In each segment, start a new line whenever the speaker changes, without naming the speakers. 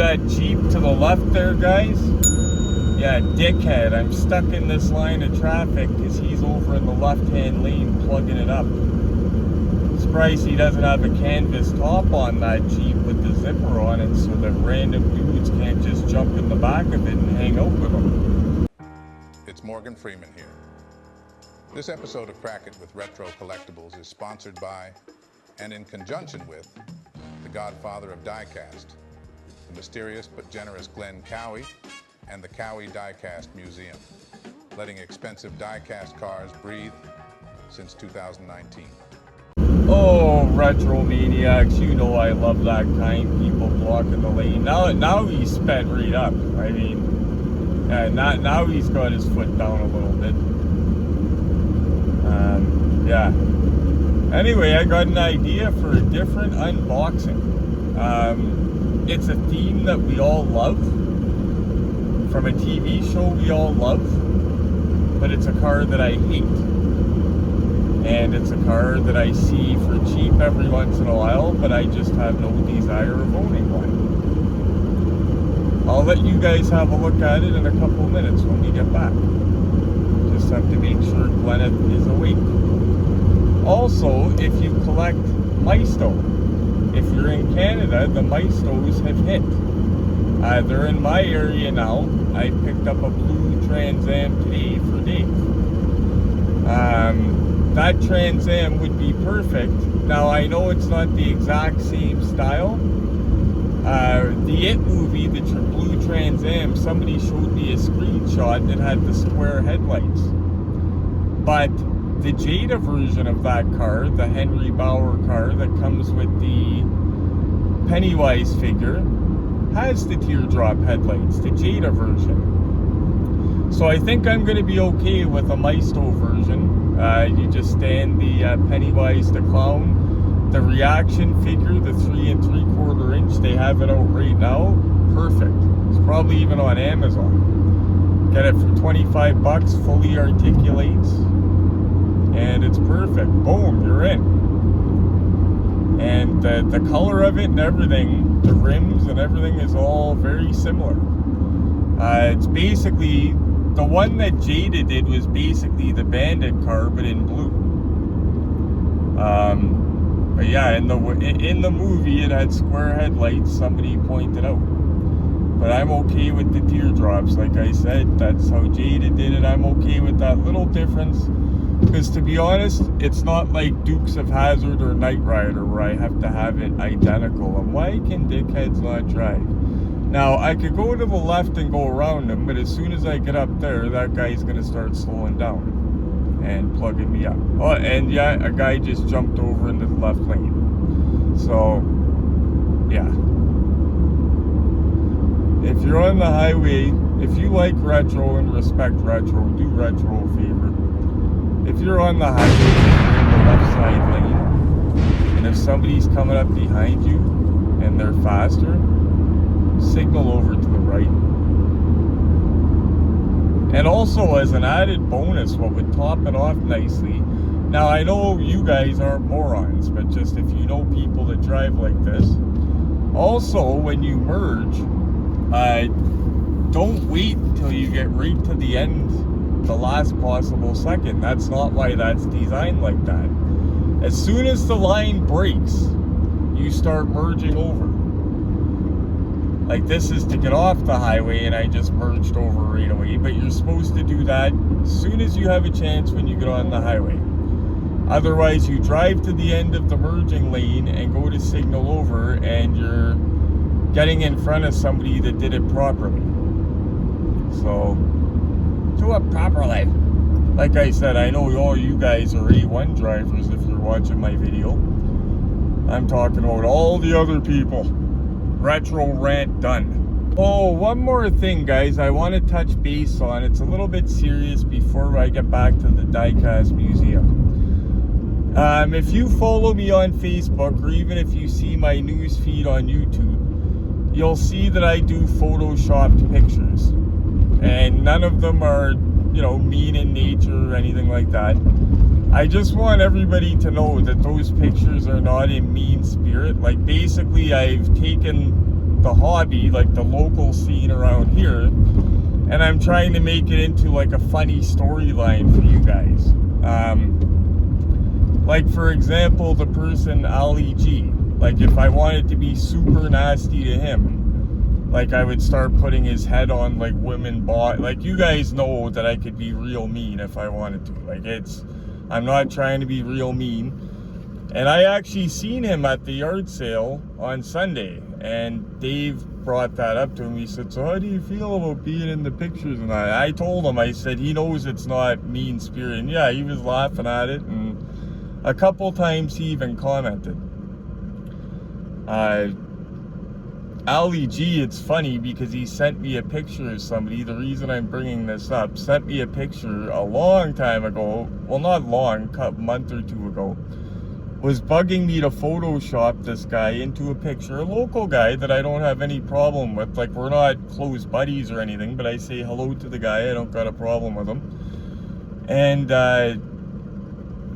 that Jeep to the left there, guys? Yeah, dickhead. I'm stuck in this line of traffic because he's over in the left-hand lane plugging it up. Surprised he doesn't have a canvas top on that Jeep with the zipper on it so that random dudes can't just jump in the back of it and hang out with him.
It's Morgan Freeman here. This episode of Crack It with Retro Collectibles is sponsored by, and in conjunction with, the godfather of diecast, the mysterious but generous Glenn Cowie, and the Cowie Diecast Museum, letting expensive diecast cars breathe since 2019.
Oh, Retro Maniacs, you know I love that kind. People blocking the lane. Now he's sped right up. I mean, now he's got his foot down a little bit. Yeah. Anyway, I got an idea for a different unboxing. It's a theme that we all love, from a TV show we all love, but it's a car that I hate. And it's a car that I see for cheap every once in a while, but I just have no desire of owning one. I'll let you guys have a look at it in a couple of minutes when we get back. Just have to make sure Gwyneth is awake. Also, if you collect Maisto, if you're in Canada, the Maistos have hit. They're in my area now. I picked up a blue Trans Am today for Dave. That Trans Am would be perfect. Now, I know it's not the exact same style. The It movie, the blue Trans Am, somebody showed me a screenshot that had the square headlights. But the Jada version of that car, the Henry Bauer car that comes with the Pennywise figure, has the teardrop headlights, the Jada version. So I think I'm going to be okay with a Maisto version. You just stand the Pennywise the Clown, the reaction figure, the 3 3/4 inch, they have it out right now. Perfect. It's probably even on Amazon. Get it for $25, fully articulates, and it's perfect. Boom, you're in. And the color of it and everything, the rims and everything is all very similar. It's basically, the one that Jada did was basically the Bandit car, but in blue. But yeah, in the movie it had square headlights, somebody pointed out. But I'm okay with the teardrops, like I said. That's how Jada did it. I'm okay with that little difference. Because to be honest, it's not like Dukes of Hazzard or Knight Rider where I have to have it identical. And why can dickheads not drive? Now, I could go to the left and go around him, but as soon as I get up there, that guy's going to start slowing down and plugging me up. Oh, and yeah, a guy just jumped over into the left lane. So, yeah. If you're on the highway, if you like retro and respect retro, do retro a favor. If you're on the highway and you're in the left side lane, and if somebody's coming up behind you and they're faster, signal over to the right. And also, as an added bonus, what would top it off nicely, now I know you guys aren't morons, but just if you know people that drive like this, also when you merge, don't wait until you get right to the end, the last possible second. That's not why that's designed like that. As soon as the line breaks, you start merging over. Like, this is to get off the highway and I just merged over right away, but you're supposed to do that as soon as you have a chance when you get on the highway. Otherwise, you drive to the end of the merging lane and go to signal over, and you're getting in front of somebody that did it properly. So, do it properly. Like I said, I know all you guys are A1 drivers if you're watching my video. I'm talking about all the other people. Retro rant done. Oh, one more thing, guys, I want to touch base on. It's a little bit serious before I get back to the Diecast Museum. If you follow me on Facebook, or even if you see my news feed on YouTube, you'll see that I do photoshopped pictures. And none of them are, you know, mean in nature or anything like that. I just want everybody to know that those pictures are not in mean spirit. Like, basically, I've taken the hobby, like the local scene around here, and I'm trying to make it into like a funny storyline for you guys. Like for example, the person Ali G. Like if I wanted to be super nasty to him, like I would start putting his head on like women like you guys know that I could be real mean if I wanted to. Like I'm not trying to be real mean. And I actually seen him at the yard sale on Sunday, and Dave brought that up to him. He said, so how do you feel about being in the pictures? And I told him, I said, he knows it's not mean-spirited. And yeah, he was laughing at it, and a couple times he even commented. Ali G, it's funny because he sent me a picture of somebody. The reason I'm bringing this up, sent me a picture a long time ago. Well, not long, a month or two ago. Was bugging me to Photoshop this guy into a picture, a local guy that I don't have any problem with. Like, we're not close buddies or anything, but I say hello to the guy. I don't got a problem with him. And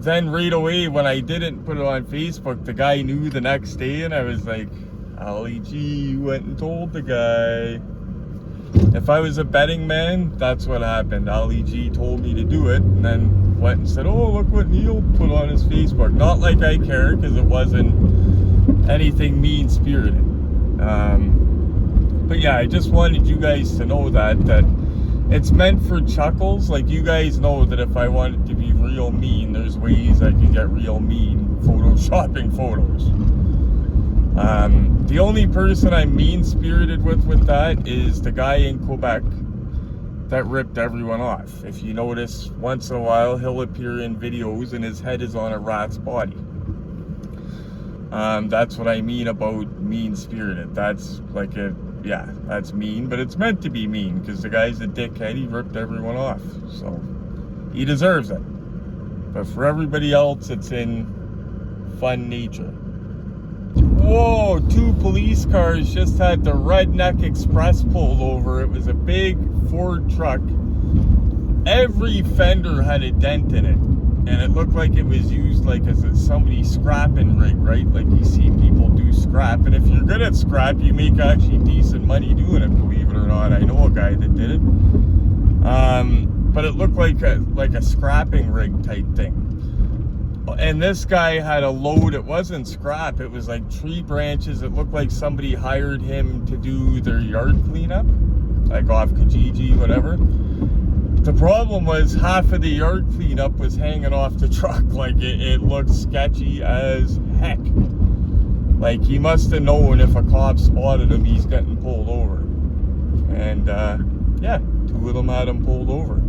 then right away, when I didn't put it on Facebook, the guy knew the next day, and I was like, Ali G, you went and told the guy. If I was a betting man, that's what happened. Ali G told me to do it, and then went and said, oh, look what Neil put on his Facebook. Not like I care, because it wasn't anything mean-spirited. But yeah, I just wanted you guys to know that it's meant for chuckles. Like, you guys know that if I wanted to be real mean, there's ways I can get real mean photoshopping photos. The only person I'm mean-spirited with that is the guy in Quebec that ripped everyone off. If you notice, once in a while he'll appear in videos and his head is on a rat's body. That's what I mean about mean-spirited. That's like yeah, that's mean, but it's meant to be mean because the guy's a dickhead. He ripped everyone off, so he deserves it. But for everybody else, it's in fun nature. Whoa, 2 police cars just had the Redneck Express pulled over. It was a big Ford truck. Every fender had a dent in it, and it looked like it was used like as somebody's scrapping rig, right? Like you see people do scrap, and if you're good at scrap, you make actually decent money doing it, believe it or not. I know a guy that did it. But it looked like a scrapping rig type thing. And this guy had a load. It wasn't scrap, it was like tree branches. It looked like somebody hired him to do their yard cleanup, like off Kijiji, whatever. The problem was half of the yard cleanup was hanging off the truck. Like it looked sketchy as heck. Like he must have known if a cop spotted him, he's getting pulled over. And yeah, 2 of them had him pulled over.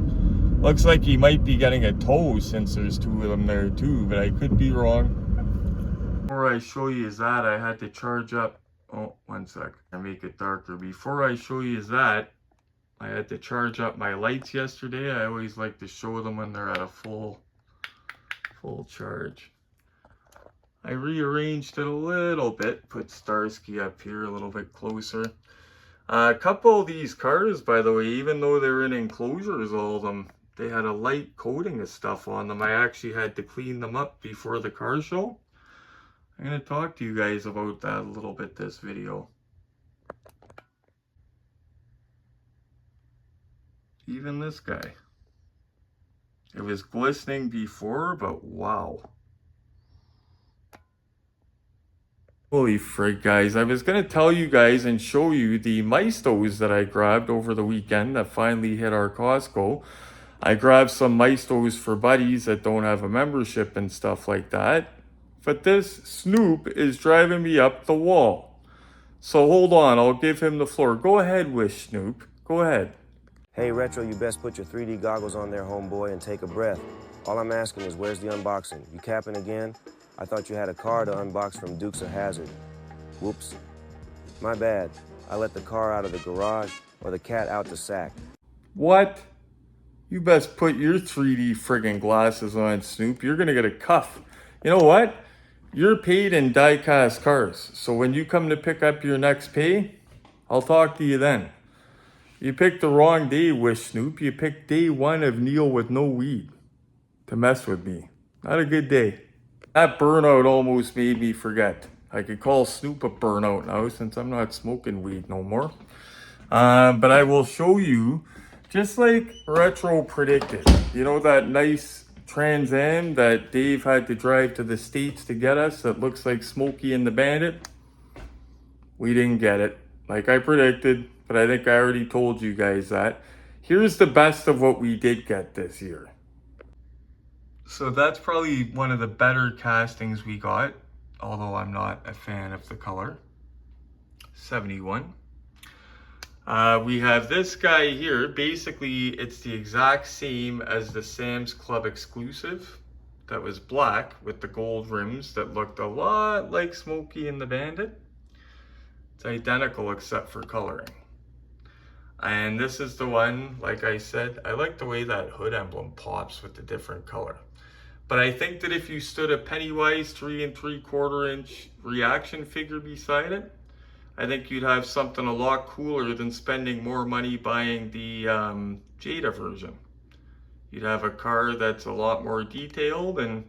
Looks like he might be getting a tow since there's 2 of them there too, but I could be wrong. Before I show you that, I had to charge up. Oh, one sec. I make it darker. Before I show you that, I had to charge up my lights yesterday. I always like to show them when they're at a full charge. I rearranged it a little bit, put Starsky up here a little bit closer. A couple of these cars, by the way, even though they're in enclosures, all of them, they had a light coating of stuff on them. I actually had to clean them up before the car show. I'm going to talk to you guys about that a little bit this video. Even this guy. It was glistening before, but wow. Holy frig, guys. I was going to tell you guys and show you the Maistos that I grabbed over the weekend that finally hit our Costco. I grabbed some Maistos for buddies that don't have a membership and stuff like that. But this Snoop is driving me up the wall. So hold on, I'll give him the floor. Go ahead, Wish Snoop. Go ahead.
Hey, Retro, you best put your 3D goggles on there, homeboy, and take a breath. All I'm asking is, where's the unboxing? You capping again? I thought you had a car to unbox from Dukes of Hazzard. Whoops. My bad. I let the car out of the garage or the cat out the sack.
What? You best put your 3D friggin' glasses on, Snoop. You're gonna get a cuff. You know what? You're paid in die-cast cars. So when you come to pick up your next pay, I'll talk to you then. You picked the wrong day, Wish Snoop. You picked day 1 of Neil with no weed to mess with me. Not a good day. That burnout almost made me forget. I could call Snoop a burnout now since I'm not smoking weed no more. But I will show you, just like Retro predicted, you know that nice Trans Am that Dave had to drive to the States to get us that looks like Smokey and the Bandit? We didn't get it, like I predicted, but I think I already told you guys that. Here's the best of what we did get this year. So that's probably one of the better castings we got, although I'm not a fan of the color. 71. We have this guy here. Basically, it's the exact same as the Sam's Club exclusive that was black with the gold rims that looked a lot like Smokey and the Bandit. It's identical except for coloring. And this is the one, like I said, I like the way that hood emblem pops with the different color. But I think that if you stood a Pennywise 3 3/4 inch reaction figure beside it, I think you'd have something a lot cooler than spending more money buying the Jada version. You'd have a car that's a lot more detailed and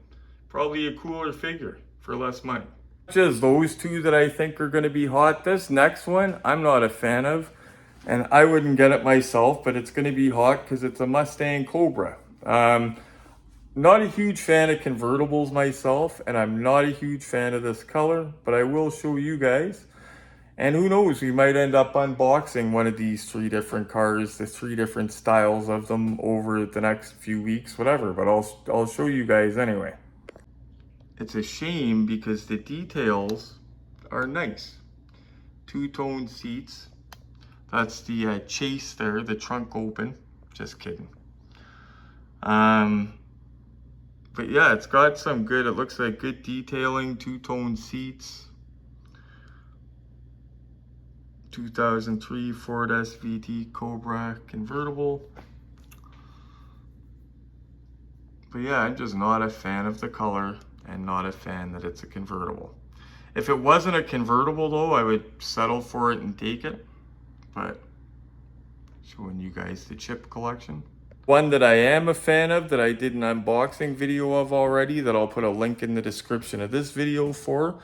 probably a cooler figure for less money. Just those two that I think are going to be hot. This next one, I'm not a fan of, and I wouldn't get it myself, but it's going to be hot because it's a Mustang Cobra. Not a huge fan of convertibles myself, and I'm not a huge fan of this color, but I will show you guys. And who knows, we might end up unboxing one of these 3 different cars, the 3 different styles of them over the next few weeks, whatever, but I'll show you guys anyway. It's a shame because the details are nice. 2-tone seats. That's the chase there, the trunk open. Just kidding. But yeah, it's got some good, it looks like good detailing, 2-tone seats. 2003 Ford SVT Cobra convertible. But yeah, I'm just not a fan of the color and not a fan that it's a convertible. If it wasn't a convertible though, I would settle for it and take it. But showing you guys the chip collection. One that I am a fan of that I did an unboxing video of already that I'll put a link in the description of this video for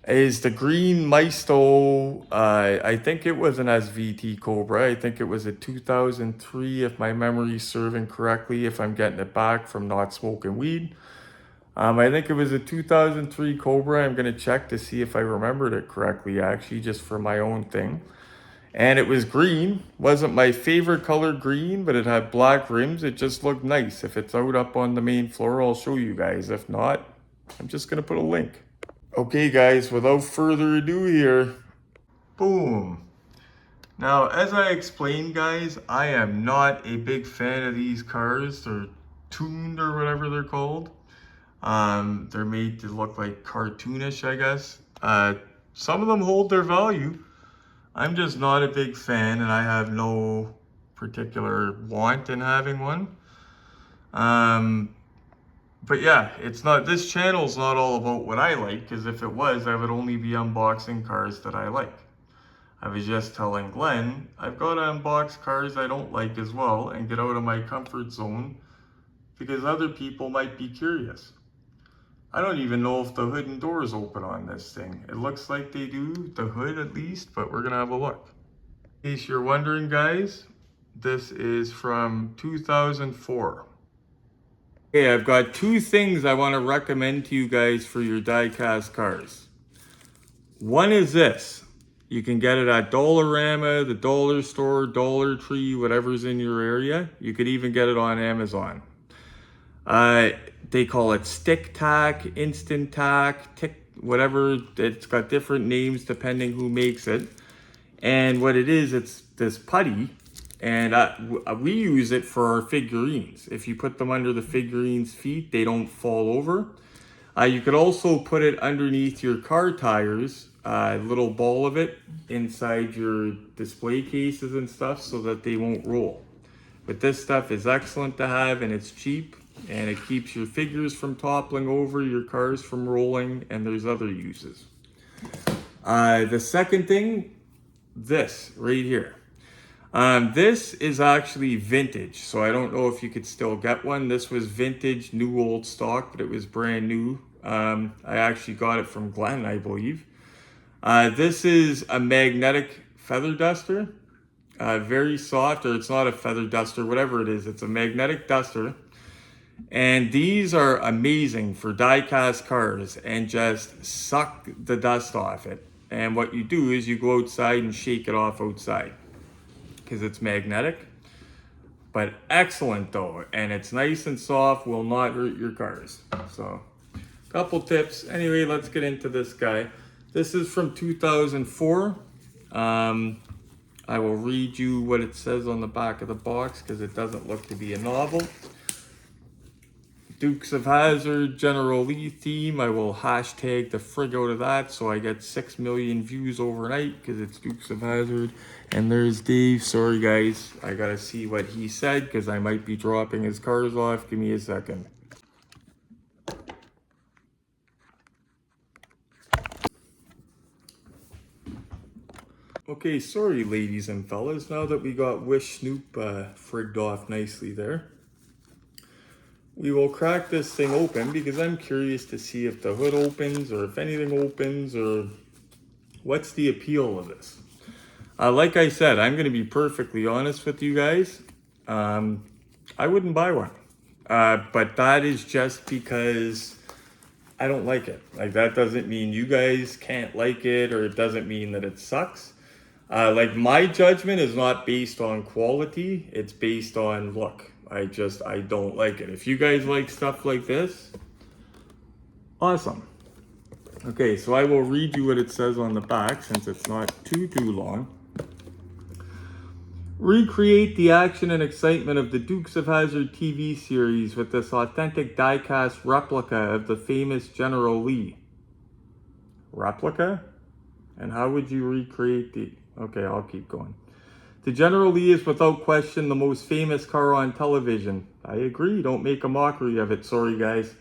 is the green Maisto. I think it was an SVT Cobra. I think it was a 2003 if my memory's serving correctly, if I'm getting it back from not smoking weed. I think it was a 2003 Cobra. I'm going to check to see if I remembered it correctly actually, just for my own thing. And it was green. Wasn't my favorite color green, but it had black rims. It just looked nice. If it's out up on the main floor, I'll show you guys. If not, I'm just going to put a link. Okay guys, without further ado here, boom. Now, as I explained guys, I am not a big fan of these cars. They're tuned or whatever they're called. They're made to look like cartoonish, I guess. Some of them hold their value. I'm just not a big fan and I have no particular want in having one. But yeah, it's not, this channel's not all about what I like, because if it was, I would only be unboxing cars that I like. I was just telling Glenn, I've got to unbox cars I don't like as well and get out of my comfort zone because other people might be curious. I don't even know if the hood and doors open on this thing. It looks like they do, the hood at least, but we're gonna have a look. In case you're wondering guys, this is from 2004. Okay, I've got 2 things I want to recommend to you guys for your die-cast cars. One is this. You can get it at Dollarama, the dollar store, Dollar Tree, whatever's in your area. You could even get it on Amazon. They call it stick tack, instant tack, tick, whatever. It's got different names depending who makes it. And what it is, it's this putty. And we use it for our figurines. If you put them under the figurines' feet, they don't fall over. You could also put it underneath your car tires, a little ball of it inside your display cases and stuff so that they won't roll. But this stuff is excellent to have and it's cheap and it keeps your figures from toppling over, your cars from rolling, and there's other uses. The second thing, this right here. This is actually vintage, so I don't know if you could still get one. This was vintage, new old stock, but it was brand new. I actually got it from Glenn, I believe. This is a magnetic feather duster. Very soft, or it's not a feather duster, whatever it is. It's a magnetic duster. And these are amazing for die-cast cars and just suck the dust off it. And what you do is you go outside and shake it off outside because it's magnetic. But excellent though, and it's nice and soft, will not hurt your cars. So, couple tips. Anyway, let's get into this guy. This is from 2004. I will read you what it says on the back of the box because it doesn't look to be a novel. Dukes of Hazzard General Lee theme. I will hashtag the frig out of that so I get 6 million views overnight because it's Dukes of Hazzard. And there's Dave. Sorry guys, I gotta see what he said because I might be dropping his cars off. Give me a second. Okay, sorry ladies and fellas, now that we got Wish Snoop frigged off nicely there, we will crack this thing open because I'm curious to see if the hood opens or if anything opens or what's the appeal of this. Like I said, I'm going to be perfectly honest with you guys. I wouldn't buy one. But that is just because I don't like it. Like that doesn't mean you guys can't like it or it doesn't mean that it sucks. Like my judgment is not based on quality, it's based on look. I don't like it. If you guys like stuff like this, awesome. Okay, so I will read you what it says on the back since it's not too long. Recreate the action and excitement of the Dukes of Hazzard TV series with this authentic die-cast replica of the famous General Lee. Replica? And how would you recreate the... Okay, I'll keep going. The General Lee is without question the most famous car on television. I agree, don't make a mockery of it, sorry guys.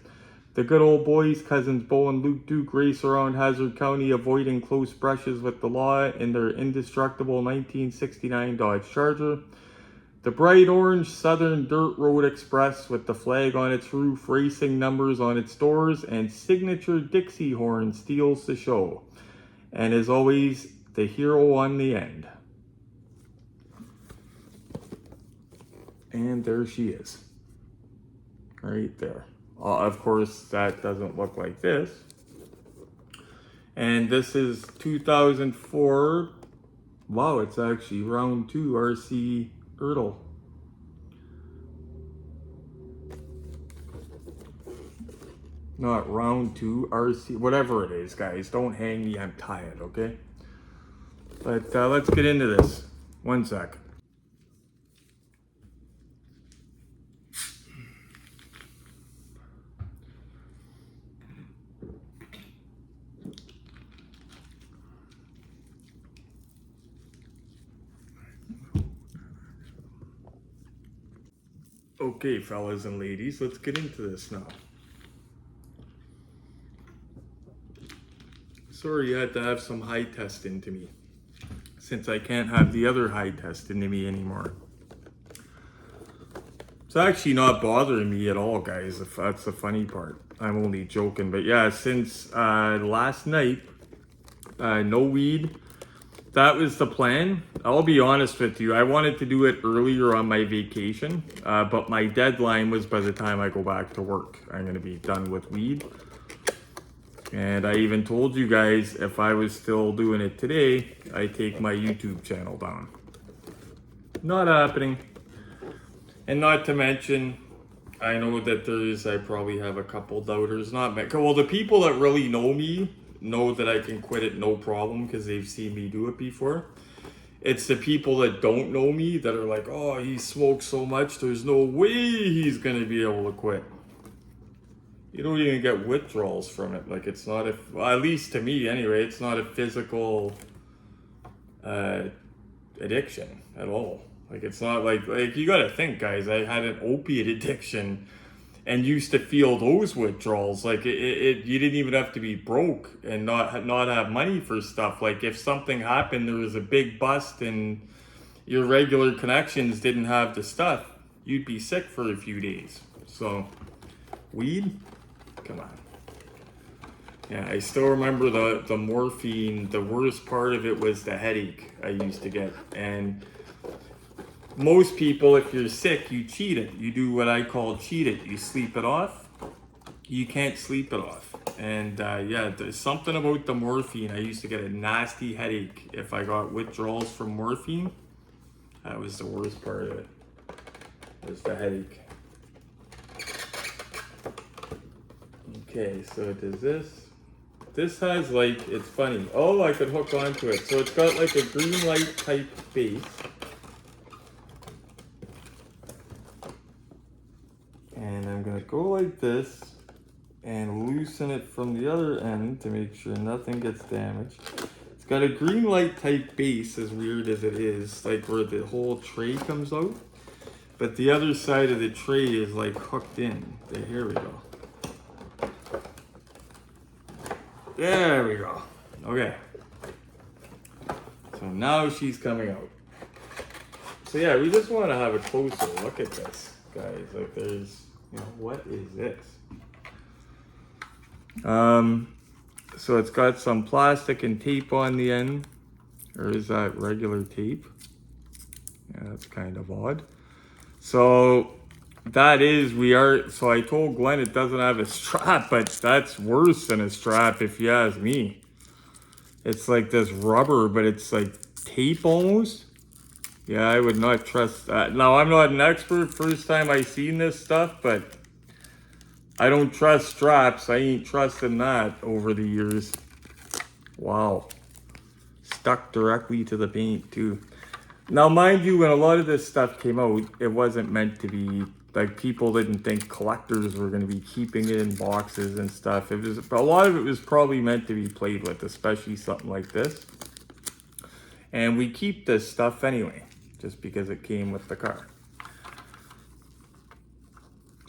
The good old boys, cousins Bo and Luke Duke, race around Hazzard County avoiding close brushes with the law in their indestructible 1969 Dodge Charger. The bright orange Southern Dirt Road Express with the flag on its roof, racing numbers on its doors, and signature Dixie horn steals the show. And as always, the hero on the end. And there she is. Right there. Of course, that doesn't look like this. And this is 2004. Wow, it's actually round 2 RC Ertl. Not round 2 RC, whatever it is, guys. Don't hang me, I'm tired, okay? But let's get into this. One sec. Okay, fellas and ladies, let's get into this now. Sorry you had to have some high test into me, since I can't have the other high test into me anymore. It's actually not bothering me at all, guys, if that's the funny part. I'm only joking, but yeah, since last night, no weed. That was the plan. I'll be honest with you, I wanted to do it earlier on my vacation, but my deadline was by the time I go back to work. I'm gonna be done with weed. And I even told you guys if I was still doing it today, I take my YouTube channel down. Not happening. And not to mention, I know that I probably have a couple doubters, well, the people that really know me know that I can quit it no problem because they've seen me do it before. It's the people that don't know me that are like, oh, he smokes so much, there's no way he's gonna be able to quit. You don't even get withdrawals from it. Like it's not well, at least to me anyway, it's not a physical addiction at all. Like it's not like you gotta think, guys, I had an opiate addiction and used to feel those withdrawals. Like you didn't even have to be broke and not have money for stuff. Like if something happened, there was a big bust and your regular connections didn't have the stuff, you'd be sick for a few days. So weed, come on. Yeah, I still remember the morphine. The worst part of it was the headache I used to get. And most people, if you're sick, you cheat it. You do what I call cheat it. You sleep it off. You can't sleep it off. And yeah, there's something about the morphine. I used to get a nasty headache if I got withdrawals from morphine. That was the worst part of it. Was the headache. Okay, so does this? This has like, it's funny. Oh, I could hook onto it. So it's got like a green light type base. And I'm gonna go like this and loosen it from the other end to make sure nothing gets damaged. It's got a green light type base, as weird as it is, like where the whole tray comes out. But the other side of the tray is like hooked in. Here we go. There we go. Okay. So now she's coming out. So yeah, we just want to have a closer look at this, guys. Like there's, you know, what is this? So it's got some plastic and tape on the end. Or is that regular tape? Yeah, that's kind of odd. So that is, so I told Glenn it doesn't have a strap, but that's worse than a strap if you ask me. It's like this rubber, but it's like tape almost. Yeah, I would not trust that. Now, I'm not an expert, first time I seen this stuff, but I don't trust straps. I ain't trusting that over the years. Wow. Stuck directly to the paint too. Now, mind you, when a lot of this stuff came out, it wasn't meant to be, like, people didn't think collectors were going to be keeping it in boxes and stuff. It was, a lot of it was probably meant to be played with, especially something like this. And we keep this stuff anyway, just because it came with the car.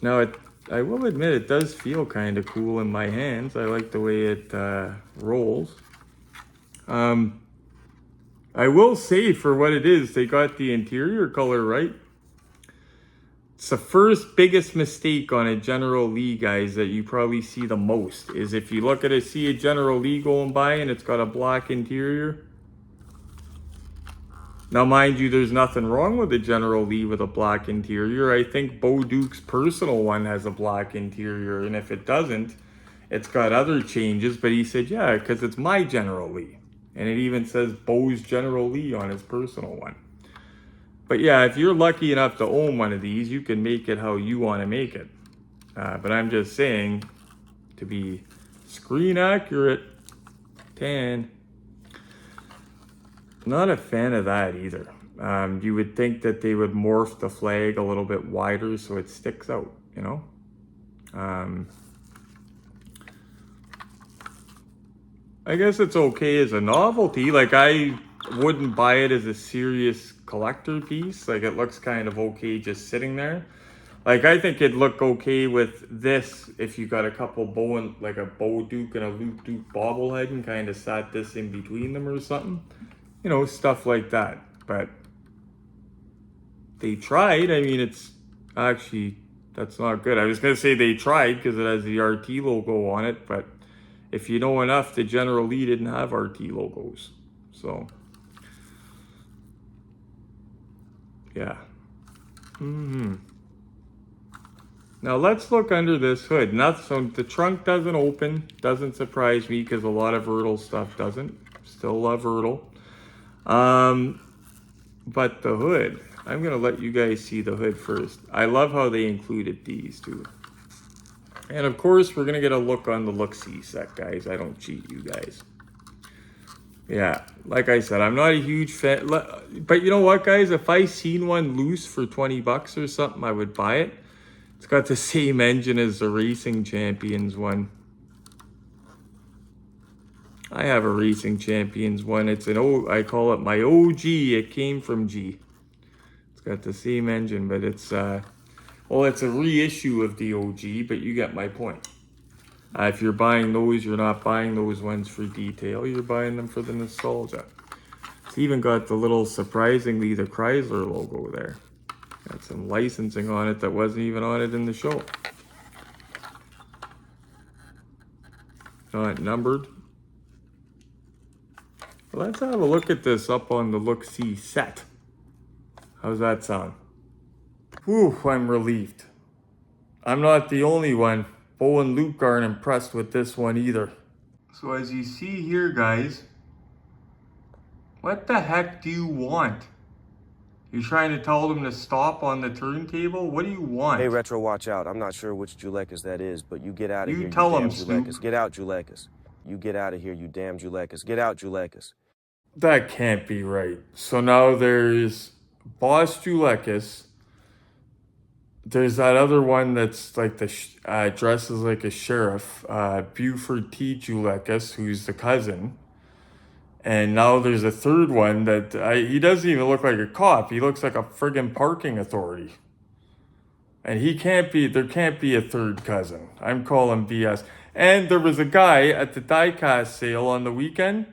Now, I will admit it does feel kind of cool in my hands. I like the way it rolls. I will say, for what it is, they got the interior color right. It's the first biggest mistake on a General Lee, guys, that you probably see the most, is if you look at it, see a General Lee going by and it's got a black interior. Now, mind you, there's nothing wrong with a General Lee with a black interior. I think Bo Duke's personal one has a black interior, and if it doesn't, it's got other changes. But he said, yeah, because it's my General Lee. And it even says Bo's General Lee on his personal one. But yeah, if you're lucky enough to own one of these, you can make it how you want to make it. But I'm just saying, to be screen accurate, tan. Not a fan of that either. You would think that they would morph the flag a little bit wider so it sticks out, you know? I guess it's okay as a novelty. Like, I wouldn't buy it as a serious collector piece. Like, it looks kind of okay just sitting there. Like, I think it'd look okay with this if you got a couple like a Bo Duke and a Luke Duke bobblehead and kind of sat this in between them or something. You know, stuff like that. But they tried. I mean, it's actually, that's not good. I was going to say they tried because it has the RT logo on it, but if you know enough, the General Lee didn't have RT logos. So, yeah. Now let's look under this hood. So the trunk doesn't open. Doesn't surprise me because a lot of Vertal stuff doesn't. Still love Vertal. But the hood, I'm going to let you guys see the hood first. I love how they included these too. And of course, we're going to get a look on the look-see set, guys. I don't cheat you guys. Yeah, like I said, I'm not a huge fan. But you know what, guys? If I seen one loose for 20 bucks or something, I would buy it. It's got the same engine as the Racing Champions one. I have a Racing Champions one. It's I call it my OG. It came from G. It's got the same engine, but it's well, it's a reissue of the OG, but you get my point. If you're buying those, you're not buying those ones for detail. You're buying them for the nostalgia. It's even got the little, surprisingly, the Chrysler logo there. Got some licensing on it that wasn't even on it in the show. not numbered. Well, let's have a look at this up on the look-see set. How's that sound? Whew, I'm relieved. I'm not the only one. Bo and Luke aren't impressed with this one either. So as you see here, guys, what the heck do you want? You trying to tell them to stop on the turntable? What do you want?
Hey, Retro, watch out. I'm not sure which Julekas that is, but you get out of
You
here,
tell
you
'em,
damn
Snoop.
Julekas. Get out, Julekas. You get out of here, you damn Julekas. Get out, Julekas.
That can't be right. So now there's Boss Julekas. There's that other one that's like dresses like a sheriff, Buford T. Julekas, who's the cousin. And now there's a third one that he doesn't even look like a cop. He looks like a friggin' parking authority. And there can't be a third cousin. I'm calling BS. And there was a guy at the diecast sale on the weekend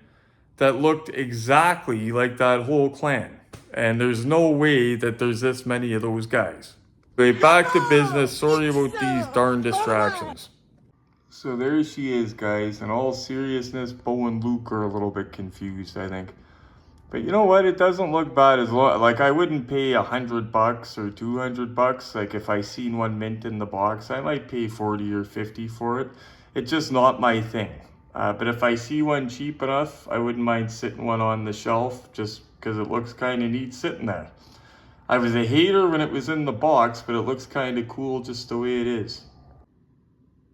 that looked exactly like that whole clan. And there's no way that there's this many of those guys. Okay, back to business. Sorry about these darn distractions. So there she is, guys. In all seriousness, Bo and Luke are a little bit confused, I think. But you know what? It doesn't look bad as well. Like, I wouldn't pay $100 or $200. Like, if I seen one mint in the box, I might pay 40 or 50 for it. It's just not my thing. But if I see one cheap enough, I wouldn't mind sitting one on the shelf just because it looks kind of neat sitting there. I was a hater when it was in the box, but it looks kind of cool just the way it is.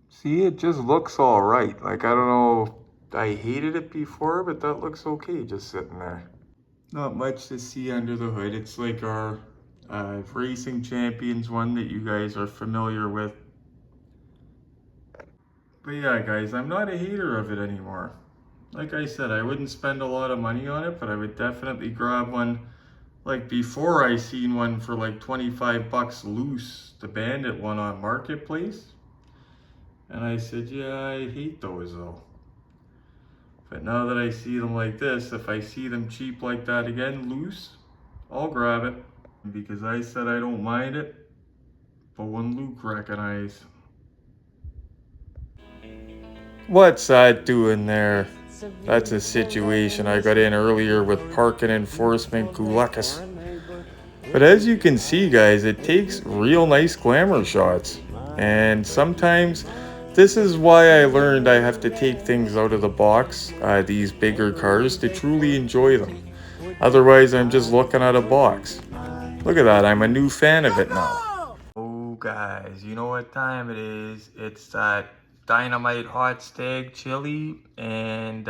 See, it just looks all right. Like, I don't know, I hated it before, but that looks okay just sitting there. Not much to see under the hood. It's like our Racing Champions one that you guys are familiar with. But yeah, guys, I'm not a hater of it anymore. Like I said, I wouldn't spend a lot of money on it, but I would definitely grab one. Like before, I seen one for like 25 bucks loose, the Bandit one on Marketplace. And I said, yeah, I hate those though. But now that I see them like this, if I see them cheap like that again, loose, I'll grab it. Because I said I don't mind it, but when Luke recognize. What's that doing there? That's a situation I got in earlier with parking enforcement Gulakas. But as you can see, guys, it takes real nice glamour shots. And sometimes this is why I learned I have to take things out of the box, these bigger cars, to truly enjoy them. Otherwise, I'm just looking at a box. Look at that, I'm a new fan of it now. Oh, guys, you know what time it is? It's that Dynamite Hot Stag Chili and,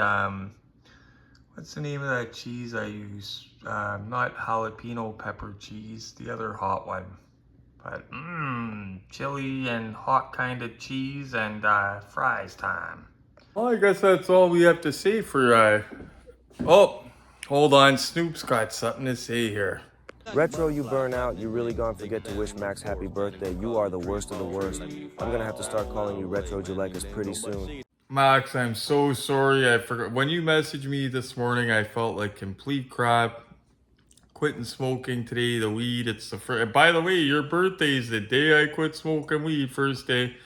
what's the name of that cheese I use? Not jalapeno pepper cheese, the other hot one. But, chili and hot kind of cheese and fries time. Well, I guess that's all we have to say for, oh, hold on, Snoop's got something to say here.
Retro, you burn out. You really gonna forget to wish Max happy birthday. You are the worst of the worst. I'm gonna have to start calling you Retro Julekas pretty soon.
Max, I'm so sorry. I forgot. When you messaged me this morning, I felt like complete crap. Quitting smoking today, the weed, it's the first. By the way, your birthday is the day I quit smoking weed, first day.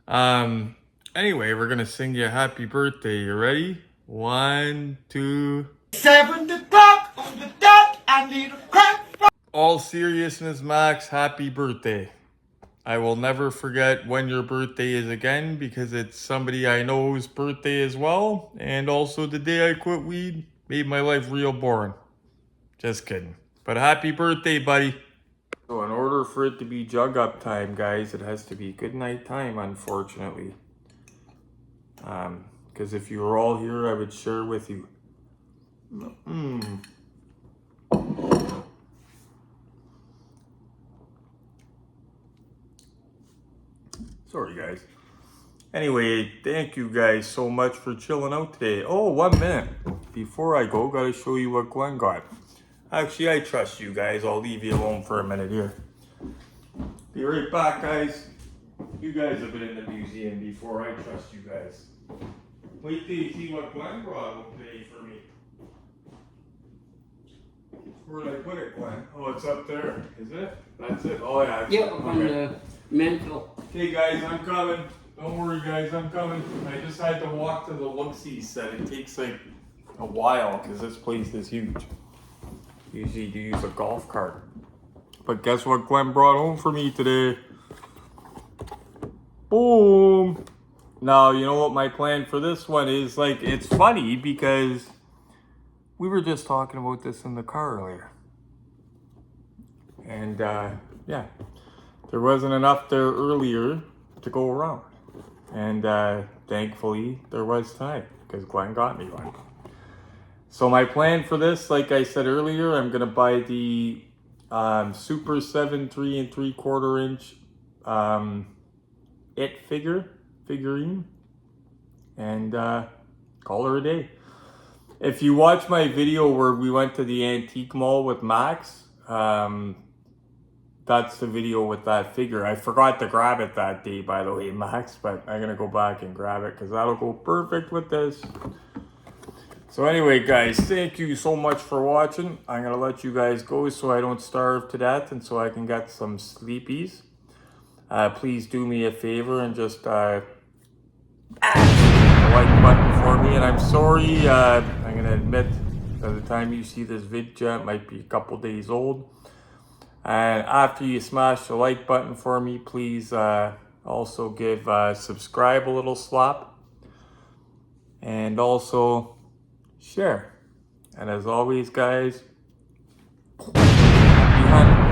Anyway, we're gonna sing you a happy birthday. You ready? 1, 2.
7 o'clock on the dot, I need a crack.
All seriousness, Max, happy birthday. I will never forget when your birthday is again because it's somebody I know's birthday as well. And also the day I quit weed made my life real boring. Just kidding. But happy birthday, buddy. So in order for it to be jug up time, guys, it has to be good night time, unfortunately. Because if you were all here, I would share with you. Sorry, guys. Anyway, thank you guys so much for chilling out today. Oh, 1 minute. Before I go, gotta show you what Glenn got. Actually, I trust you guys. I'll leave you alone for a minute here. Be right back, guys. You guys have been in the museum before. I trust you guys. Wait till you see what Glenn brought home today for me. Where did I put it, Glenn? Oh, it's up there. Is it? That's it? Oh, yeah.
Yeah, up on the mantle.
Okay, guys, I'm coming. Don't worry, guys, I'm coming. I just had to walk to the look-see set. It takes like a while because this place is huge. Usually you use a golf cart. But guess what Glenn brought home for me today? Boom! Now, you know what my plan for this one is? Like, it's funny because we were just talking about this in the car earlier. And, yeah, there wasn't enough there earlier to go around. And thankfully, there was time because Glenn got me one. So my plan for this, like I said earlier, I'm gonna buy the Super 7 3 3/4 inch It figurine and call her a day. If you watch my video where we went to the antique mall with Max, that's the video with that figure. I forgot to grab it that day, by the way, Max, but I'm gonna go back and grab it because that'll go perfect with this. So anyway, guys, thank you so much for watching. I'm gonna let you guys go so I don't starve to death and so I can get some sleepies. Please do me a favor and just the like button for me. And I'm sorry, I'm gonna admit, by the time you see this video, it might be a couple days old. And after you smash the like button for me, please also give subscribe a little slap. And also share. And as always, guys, happy hunting.